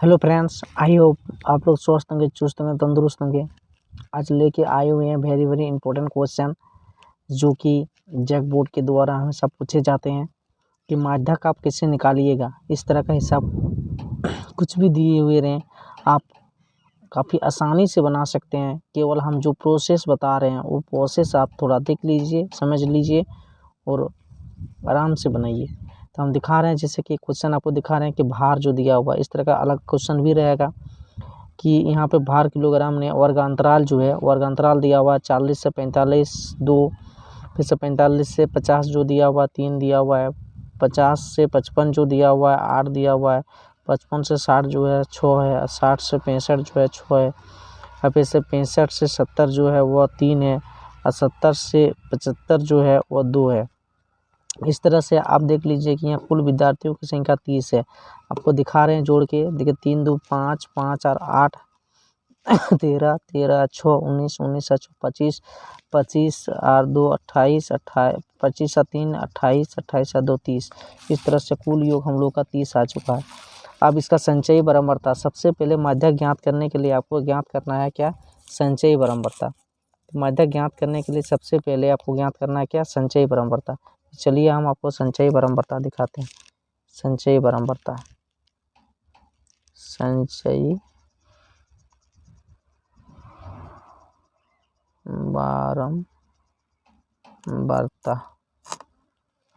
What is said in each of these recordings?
Hello friends, I hope आप लोग स्वस्थ होंगे, चुस्त होंगे, तंदुरुस्त होंगे। आज लेके आए हुए हैं वेरी वेरी इंपॉर्टेंट क्वेश्चन जो कि जैक बोर्ड के द्वारा हमेशा पूछे जाते हैं कि माध्यक आप कैसे निकालिएगा। इस तरह का हिसाब कुछ भी दिए हुए रहें, आप काफ़ी आसानी से बना सकते हैं। केवल हम जो प्रोसेस बता रहे हैं वो प्रोसेस आप थोड़ा देख लीजिए, समझ लीजिए और आराम से बनाइए। तो हम दिखा रहे हैं, जैसे कि क्वेश्चन आपको दिखा रहे हैं कि भार जो दिया हुआ है, इस तरह का अलग क्वेश्चन भी रहेगा कि यहाँ पे भार किलोग्राम ने वर्गांतराल जो है वर्गांतराल दिया हुआ है 40 से 45 2, फिर से 45 से 50 जो दिया हुआ है 3 दिया हुआ है, 50 से 55 जो दिया हुआ है 8 दिया हुआ है, 55 से 60 जो है 6 है, 60 से 65 जो है 6 है, और फिर से 65 से 70 जो है वह 3 है, और 70 से 75 जो है वह 2 है। इस तरह से आप देख लीजिए कि यहाँ कुल विद्यार्थियों की संख्या 30 है। आपको दिखा रहे हैं जोड़ के, देखिए 3 2 5 5 और 8 13 13 6 19 19 और 25 25 और 2 28 28 25 और 3 28 28 और 2 30। इस तरह से कुल योग हम लोग का 30 आ चुका है। अब इसका संचयी बारंबारता, सबसे पहले माध्यक ज्ञात करने के लिए आपको ज्ञात करना है क्या, संचयी बारंबारता। माध्यक ज्ञात करने के लिए सबसे पहले आपको ज्ञात करना है क्या, संचयी बारंबारता। चलिए हम आपको संचयी बारंबारता दिखाते हैं। संचयी बारंबारता, संचयी बारंबारता,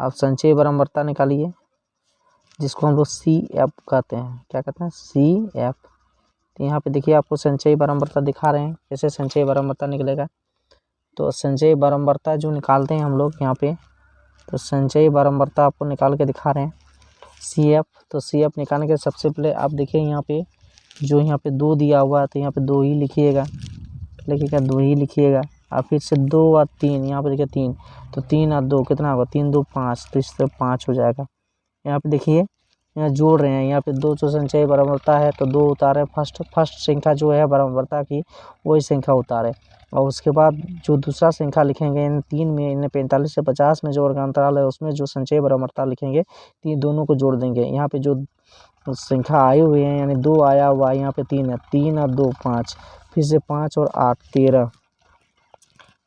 आप संचयी बारंबारता निकालिए, जिसको हम लोग CF कहते हैं। क्या कहते हैं, CF। तो यहाँ पे देखिए आपको संचयी बारंबारता दिखा रहे हैं कैसे संचयी बारंबारता निकलेगा। तो संचयी बारंबारता जो निकालते हैं हम लोग यहाँ पे, तो संचयी बारंबारता आपको निकाल के दिखा रहे हैं CF। तो CF निकालने के सबसे पहले आप देखिए यहाँ पे जो यहाँ पे 2 दिया हुआ है तो यहाँ पे 2 ही लिखिएगा, लिखिएगा 2 ही लिखिएगा। और फिर से 2 और 3, यहाँ पे देखिए 3, तो 3 और 2 कितना होगा, 3 2 5, तो इससे 5 हो जाएगा। यहाँ पे देखिए यहाँ जोड़ रहे हैं, यहाँ पे 2 जो संचयी बारंबारता है तो 2 उतारे, फर्स्ट संख्या जो है बारंबारता की वही संख्या उतारे, और उसके बाद जो दूसरा संख्या लिखेंगे इन 3 में, इन 45 से 50 में जो वर्गांतराल है उसमें जो संचयी बारंबारता लिखेंगे, तीन दोनों को जोड़ देंगे। यहाँ पे जो संख्या आए हुए हैं यानी 2 आया हुआ है, यहाँ पे 3 है, 3 और 2 5, फिर से 5 और 8 13,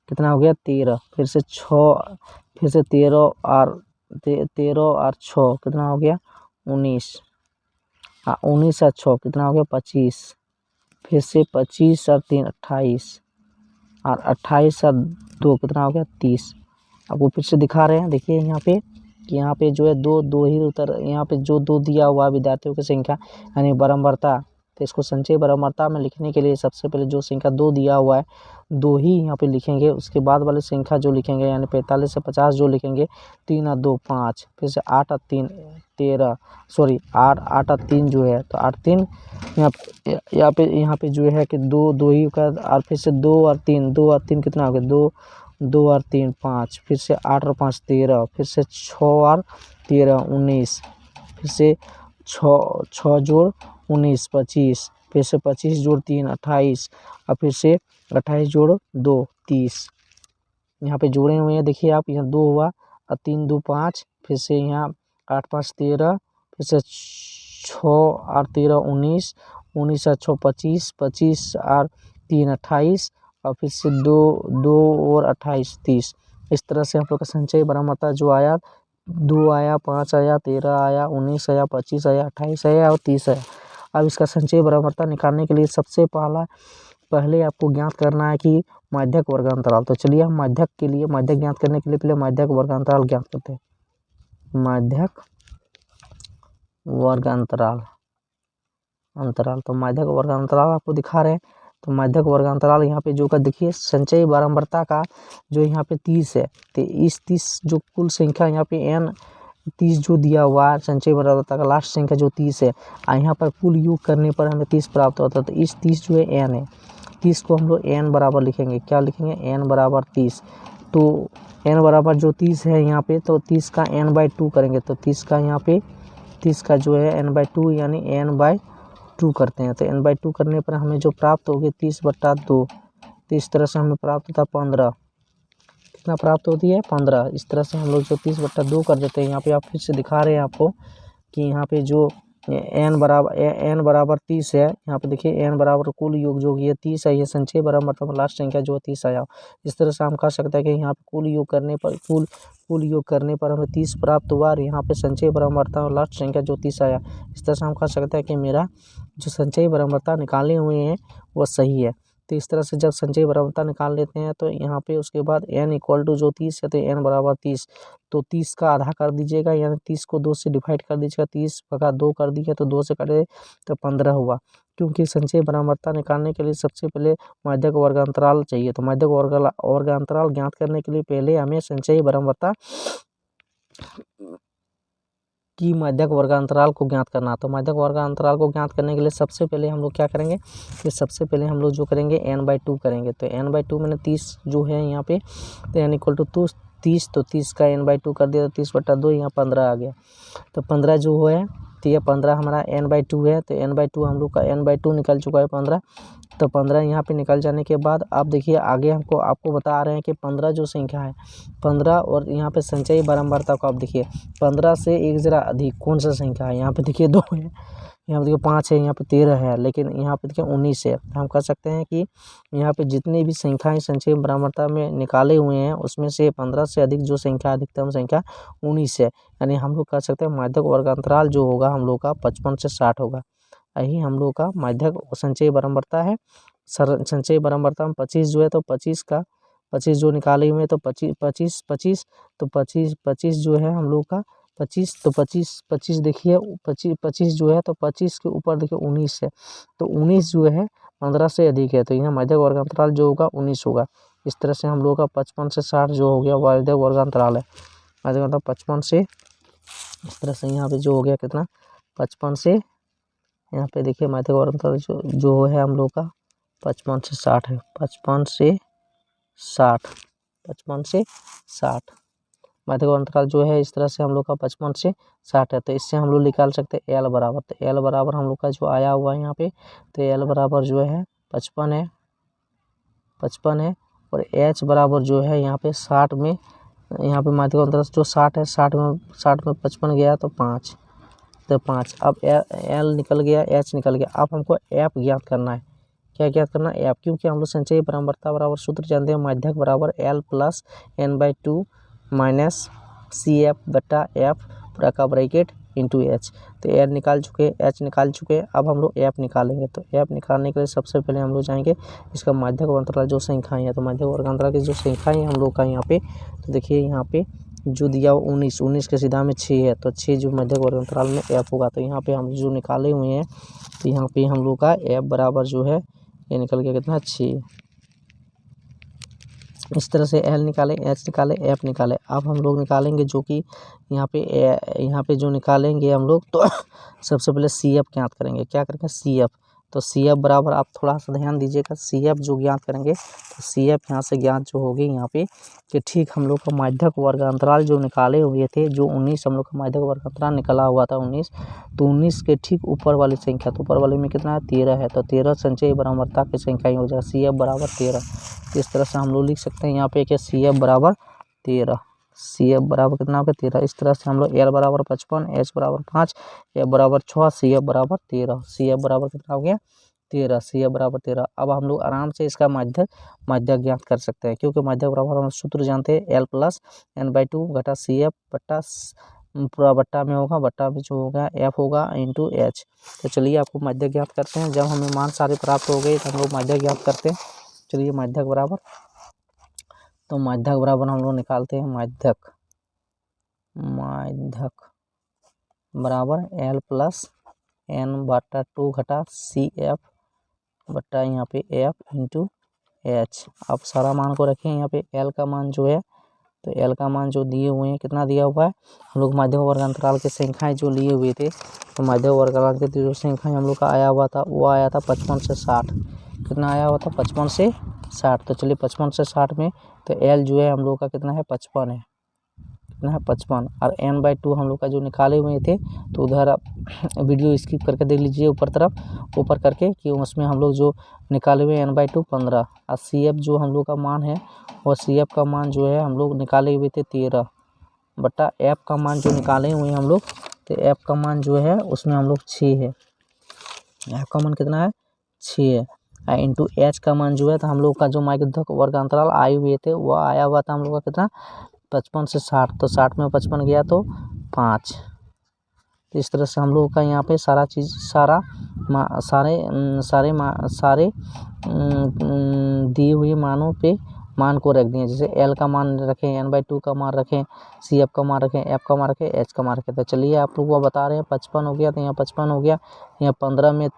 कितना हो गया 13, फिर से 6, फिर से 13 और 6 कितना हो गया 19, 19 और 6 कितना हो गया 25, फिर से 25 और 3 28, और 28 और 2 कितना हो गया 30। आपको फिर से दिखा रहे हैं, देखिए यहाँ पे कि यहाँ पे जो है 2 2 ही उतर, यहाँ पे जो 2 दिया हुआ है विद्यार्थियों की संख्या यानी बारंबारता, तो इसको संचयी बारंबारता में लिखने के लिए सबसे पहले जो संख्या 2 दिया हुआ है 2 ही यहाँ पे लिखेंगे। उसके बाद वाली संख्या जो लिखेंगे यानी 45 से 50 जो लिखेंगे, 3 और 2 5, फिर से 8 और 3 13, सॉरी 8 और 3 जो है, तो 8 3 यहाँ पे जो है कि 2 2 ही का, और फिर से 2 और 3 कितना हो गया 2 2 और 3 5, फिर से 8 और 5 13, फिर से 6 और 13 19, फिर से 6 जोड़ 19 25, फिर से 25 जोड़ 3 28, और फिर से 28 जोड़ 2 30। यहाँ पे जोड़े हुए हैं, देखिए आप, यहाँ 2 हुआ और 3 2 5, फिर से यहाँ 8 5 13, फिर से 6 और 13 19, 19 और 6 25, 25 और 3 28, और फिर से 2 2 और 28 30। इस तरह से हम लोग का संचयी बारंबारता जो आया, 2 आया, 5 आया, 13 आया, 19 आया, 25 आया, 28 आया और 30 आया। अब इसका संचयी बारंबारता निकालने के लिए सबसे पहले आपको ज्ञात करना है कि माध्यक वर्गांतराल। तो चलिए हम माध्यक ज्ञात करने के लिए पहले माध्यक वर्गांतराल ज्ञात करते हैं। माध्यक वर्गांतराल तो माध्यक वर्गांतराल आपको दिखा रहे हैं। तो माध्यक वर्गांतराल यहाँ पे जो का देखिए संचयी बारंबारता का जो यहाँ पे 30 है, तो इस 30 जो कुल संख्या यहाँ पे n 30 जो दिया हुआ है संचयी बारंबारता का लास्ट संख्या जो 30 है, और यहाँ पर कुल योग करने पर हमें 30 प्राप्त होता है। तो इस 30 जो है n है, 30 को हम लोग n बराबर लिखेंगे, क्या लिखेंगे n बराबर 30। तो n बराबर जो 30 है यहाँ पे, तो 30 का n/2 करेंगे, तो 30 का यहाँ पे 30 का जो है n/2 यानी n/2 करते हैं। तो n/2 करने पर हमें जो प्राप्त होगी 30/2, तो इस तरह से हमें प्राप्त होता है 15, कितना प्राप्त होती है 15। इस तरह से हम लोग जो 30/2 कर देते हैं। यहाँ पे आप फिर से दिखा रहे हैं आपको कि यहाँ पे जो n बराबर 30 है। यहाँ पे देखिए n बराबर कुल योग जो ये 30 है, ये संचयी बराबर लास्ट संख्या जो 30 आया। इस तरह से हम कह सकते हैं कि यहाँ पे कुल योग करने पर हमें 30 प्राप्त हुआ और यहाँ पे संचयी बराबर लास्ट संख्या जो 30 आया। इस तरह से हम कह सकते हैं कि मेरा जो संचयी बराबरता निकाले हुए हैं वो सही है। तो इस तरह से जब संचयी बराबरता निकाल लेते हैं तो यहाँ पे उसके बाद n इक्वल टू जो 30 है तो n बराबर 30, तो 30 का आधा कर दीजिएगा, यानी 30 को 2 से डिवाइड कर दीजिएगा। 30 का 2 कर दिया तो 2 से कटे तो 15 हुआ। क्योंकि संचयी बराबरता निकालने के लिए सबसे पहले माध्यक वर्गांतराल चाहिए, तो माध्यक वर्गांतराल ज्ञात करने के लिए पहले हमें संचयी बराबरता की माध्यक वर्गांतराल को ज्ञात करना। तो माध्यक वर्गांतराल को ज्ञात करने के लिए सबसे पहले हम लोग क्या करेंगे कि सबसे पहले हम लोग जो करेंगे n/2 करेंगे। तो n/2 मैंने 30 जो है यहाँ पे, तो n इक्वल टू 30, तो 30 का n/2 कर दिया तो 30/2 यहाँ 15 आ गया। तो 15 जो है तो ये 15 हमारा n/2 है, तो n/2 हम लोग का n/2 निकल चुका है 15। तो 15 यहाँ पे निकल जाने के बाद आप देखिए आगे आपको बता रहे हैं कि 15 जो संख्या है 15 और यहाँ पे संचयी बारंबारता को आप देखिए 15 से एक ज़रा अधिक कौन सा संख्या है। यहाँ पे देखिए 2 है, यहाँ पे देखिए 5 है, यहाँ पे 13 है, लेकिन यहाँ पे देखिए 19 है। हम कह सकते हैं कि यहाँ पे जितनी भी संख्याएं संचयी बारंबारता में निकाले हुए हैं उसमें से 15 से अधिक जो संख्या अधिकतम संख्या 19 है। यानी हम लोग कह सकते हैं माध्यक वर्गांतराल जो होगा हम लोग का 55 से 60 होगा। यही हम लोग का माध्यक संचयी बारंबारता है। संचयी बारंबारता में 25 जो है तो 25 जो निकाले हुए तो 25 जो है हम लोग का 25 देखिए 25 जो है तो 25 के ऊपर देखिए 19 है, तो 19 जो है 15 से अधिक है, तो यहाँ माध्यक वर्गांतराल जो होगा 19 होगा। इस तरह से हम लोग का 55 से 60 जो हो गया माध्यक वर्गांतराल है। माध्यक वर्गांतराल 55 से इस तरह से यहाँ पे जो हो गया कितना 55 से यहाँ पे देखिए माध्यक वर्गांतराल जो है हम लोग का 55 से 60 है। 55 से 60 माध्यक अंतराल जो है इस तरह से हम लोग का 55 से 60 है। तो इससे हम लोग निकाल सकते हैं L बराबर, तो L बराबर हम लोग का जो आया हुआ है यहाँ पे, तो L बराबर जो है 55 है और H बराबर जो है यहाँ पे 60 में, यहाँ पे माध्यक अंतराल जो 60 है 60 में 55 गया तो 5, तो 5। अब L निकल गया, H निकल गया। अब हमको F ज्ञात करना है। क्या ज्ञात करना है? F, क्योंकि हम लोग संचयी बारंबारता बराबर सूत्र जानते हैं माध्यक बराबर L plus n/2 minus CF/F पूरा का ब्रैकेट इंटू H। तो L निकाल चुके, H निकाल चुके, अब हम लोग F निकालेंगे। तो F निकालने के लिए सबसे पहले हम लोग जाएंगे इसका माध्यक वर्गांतराल जो संख्याएँ हैं, तो माध्यक वर्गांतराल की जो संख्याएँ हैं हम लोग का यहाँ पे, तो देखिए यहाँ पे जो दिया 19 के सीधा में 6 है, तो 6 जो माध्यक वर्गांतराल में F होगा। तो यहाँ पे हम जो निकाले हुए हैं तो यहाँ पे हम लोग का F बराबर जो है ये निकल गया कितना 6। इस तरह से L निकाले, H निकाले, F निकाले। अब हम लोग निकालेंगे जो कि यहाँ पे जो निकालेंगे हम लोग, तो सबसे पहले CF ज्ञात करेंगे। क्या करेंगे? CF। तो CF बराबर आप थोड़ा सा ध्यान दीजिएगा, CF जो ज्ञात करेंगे तो CF यहाँ से ज्ञात जो होगी यहाँ पे कि ठीक हम लोग का माध्यक वर्गांतराल जो निकाले हुए थे, जो 19 हम लोग का माध्यक वर्गांतराल निकला हुआ था 19, तो 19 के ठीक ऊपर वाली संख्या, तो ऊपर वाले में कितना है 13 है, तो 13 संचयी बारंबारता की संख्या ही हो जाएगा CF बराबर 13। तो इस तरह से हम लोग लिख सकते हैं यहाँ पे कि CF बराबर 13, CF बराबर कितना हो गया 13। इस तरह से हम लोग L बराबर 55, H बराबर 5, F बराबर 6, CF बराबर 13। CF बराबर कितना हो गया 13, CF बराबर 13। अब हम लोग आराम से इसका माध्यक ज्ञात कर सकते हैं, क्योंकि माध्यक बराबर हम सूत्र जानते हैं L प्लस n/2 घटा CF बट्टा पूरा बट्टा में होगा, बट्टा में जो होगा F होगा इंटू H। तो चलिए आपको माध्यक ज्ञात करते हैं। जब हमें मान सारे प्राप्त हो गए तो हम लोग माध्यक ज्ञात करते हैं। चलिए माध्यक बराबर, तो माध्यक बराबर हम लोग निकालते हैं माध्यक बराबर L प्लस n/2 घटा CF बट्टा यहाँ पे F इंटू H। अब सारा मान को रखें यहाँ पे L का मान जो है, तो L का मान जो दिए हुए हैं कितना दिया हुआ है, हम लोग माध्यक वर्गांतराल के संख्याएँ जो लिए हुए थे, तो माध्यक वर्गांतराल के जो संख्याएँ हम लोग का आया हुआ था वो आया था 55 से 60। कितना आया हुआ था 55 से 60। तो चलिए 55 से 60 में तो L जो है हम लोग का कितना है 55 है, कितना है 55, और n/2 हम लोग का जो निकाले हुए थे, तो उधर आप वीडियो स्किप करके देख लीजिए ऊपर करके कि उसमें हम लोग जो निकाले हुए n/2 15, और CF जो हम लोग का मान है और CF का मान जो है हम लोग निकाले हुए थे 13 बट्टा F का मान जो निकाले हुए हम लोग तो एफ का मान जो है उसमें हम लोग 6 है, एफ का मान कितना है 6 है, इंटू एच का मान जो है तो हम लोग का जो माध्यक वर्ग अंतराल आए हुए थे वो आया हुआ था हम लोग का कितना 55 से 60, तो 60 में 55 गया तो 5। तो इस तरह से हम लोगों का यहाँ पे सारा चीज़ सारे दिए हुए मानों पे मान को रख दिए, जैसे एल का मान रखें, n/2 का मान रखें, सी एफ का मान रखें, एफ का मान रखें, एच का मान रखें। तो चलिए आप लोग को बता रहे हैं 55 हो गया तो यहाँ 55 हो गया, यहाँ 15 में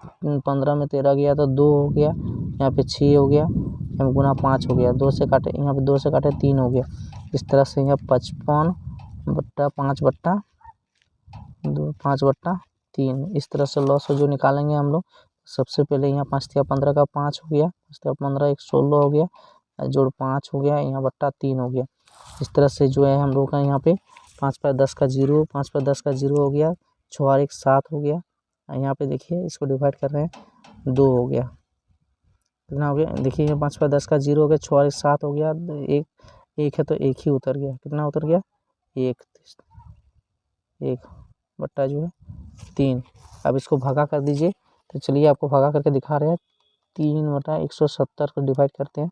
13 गया तो 2 हो गया, यहाँ पे 6 हो गया, यहाँ पे गुना 5 हो गया, 2 से काटे, यहाँ पे 2 से काटे 3 हो गया। इस तरह से यहाँ 55/5/3 इस तरह से लॉस जो निकालेंगे हम लोग। सबसे पहले यहाँ 5×15 का 5 हो गया, 5×15 1 16 हो गया, जोड़ 5 हो गया, यहाँ बट्टा 3 हो गया। इस तरह से जो है हम लोग का यहाँ पे 5/10 का 0, 5/10 का 0 हो गया, 6 और 1 7 हो गया। यहाँ पे देखिए इसको डिवाइड कर रहे हैं 2 हो गया, कितना हो गया देखिए 5/10 का 0 हो गया, 6 और 1 7 हो गया, एक है तो एक ही उतर गया, कितना उतर गया 1 बट्टा जो है 3। अब इसको भागा कर दीजिए, तो चलिए आपको भागा करके दिखा रहे हैं। 3/170 को डिवाइड करते हैं,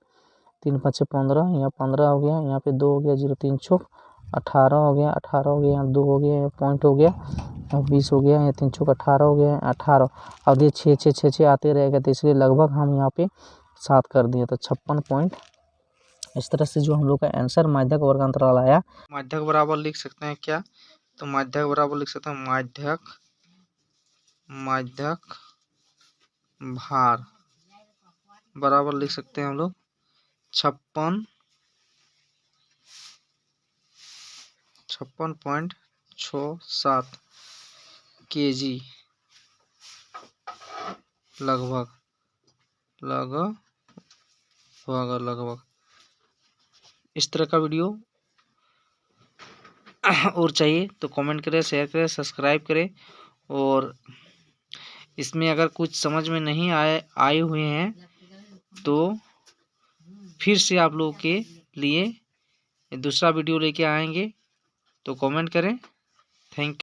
3×5 = 15, यहाँ 15 हो गया, यहाँ पे 2 हो गया, 0 3 छुक 18 हो गया, 18 हो गया, यहाँ 2 हो गया, यहाँ पॉइंट हो गया, यहाँ 20 हो गया, यहाँ 3 छुक 18 हो गया, 18। अब ये 6 आते रहेगा, तो इसलिए लगभग हम यहाँ पे 7 कर दिए, तो 56 पॉइंट। इस तरह से जो हम लोग का आंसर माध्यक वर्ग अंतराल आया। माध्यक बराबर लिख सकते हैं क्या, तो माध्यक बराबर लिख सकते हैं माध्यक भार बराबर लिख सकते हैं हम लोग 56.67 kg लगभग। इस तरह का वीडियो और चाहिए तो कमेंट करें, शेयर करें, सब्सक्राइब करें। और इसमें अगर कुछ समझ में नहीं आए हुए हैं तो फिर से आप लोगों के लिए दूसरा वीडियो लेके आएंगे, तो कमेंट करें। Thank you.